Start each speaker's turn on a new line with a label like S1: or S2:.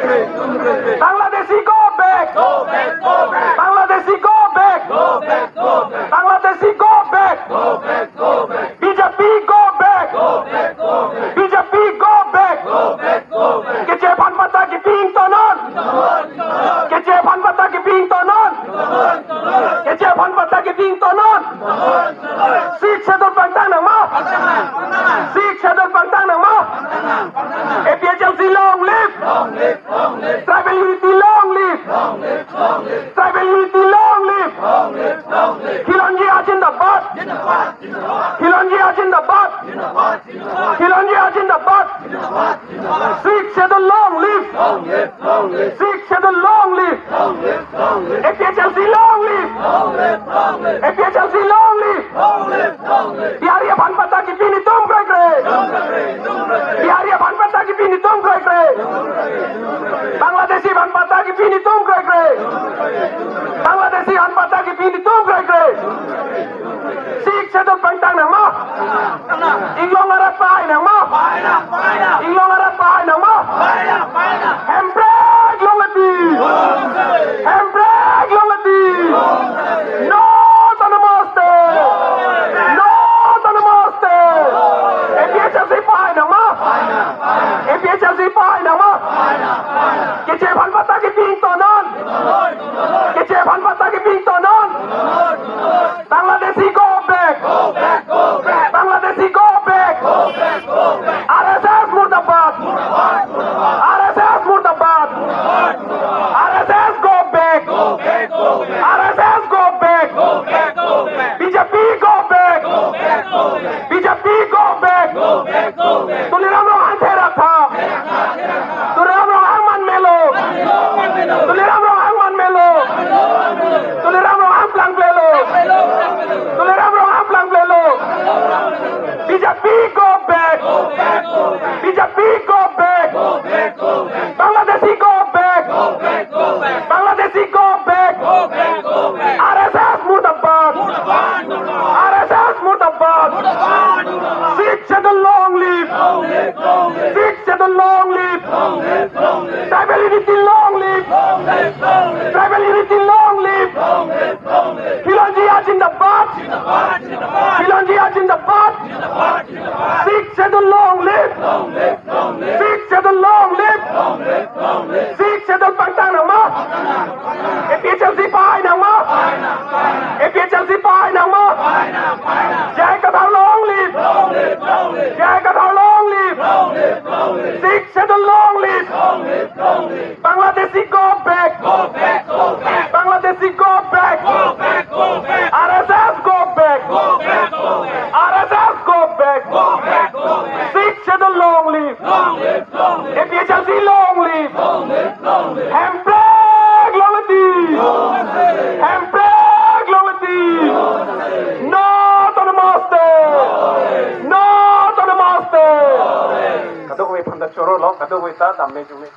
S1: Bangladeshi go back. Bangladeshi go back. Bangladeshi go back. BJP go back. BJP go back. Kece Panpata ki ping tonon. Kece Panpata ki ping tonon. Kece Panpata ki ping tonon. Sikh Shadul Pantang nang mo. Sikh Shadul Pantang nang mo. APHLC long live. Tribal unity long live. Tribal unity long live. Khilonji Jindabad. Khilonji Jindabad. Khilonji Jindabad. Sikh Shadul long live. Sikh Shadul long live. APHLC long live. APHLC long live. Bihariya Panpata ki pini tum koi kre. Bihariya Panpata ki pini tum koi kre. Bangladeshi Panpata ki pini tum koi kre. Bangladeshi Panpata ki pini tum koi kre. Sikh Shadul Pantang nang mo. Inglong arat pai nang mo. Inglong arat pai nang mo. Handbrake longati. Handbrake longati. No to namaste. No to namaste. APHLC pai nang mo. APHLC pai nang mo. Kece Panpata ki ping tonon. Kece Panpata ki ping tonon. Bangladeshi go back. Bangladeshi go back. RSS murdabad. RSS murdabad. RSS go back. RSS go back. BJP go back. BJP go back. Tuliram rohan thera tha. Tuliram rohan man melo. Tuliram rohan man melo. Tuliram rohan plang melo. Tuliram rohan plang melo. BJP go back. BJP go back. Bangladeshi go back. Bangladeshi go back. RSS murdabad. RSS murdabad. Sikh Shadul long live. Sikh Shadul long live. Tribal unity long live. Tribal unity long live. Khilonji Jindabad. Khilonji Jindabad. Sikh Shadul long live. Sikh Shadul long live. Sikh Shadul Pantang nang mo. APHLC pai nang mo. APHLC pai nang mo. Jai Kathar long live. Jai Kathar long live. Sikh Shadul long live. Bangladeshi go back. Bangladeshi go back. RSS go back. RSS go back. Sikh Shadul long live. APHLC long live. Handbrake longati. Handbrake longati. No to namaste. No to namaste. Kadok we phanda choro lo kadok we ta damne jume.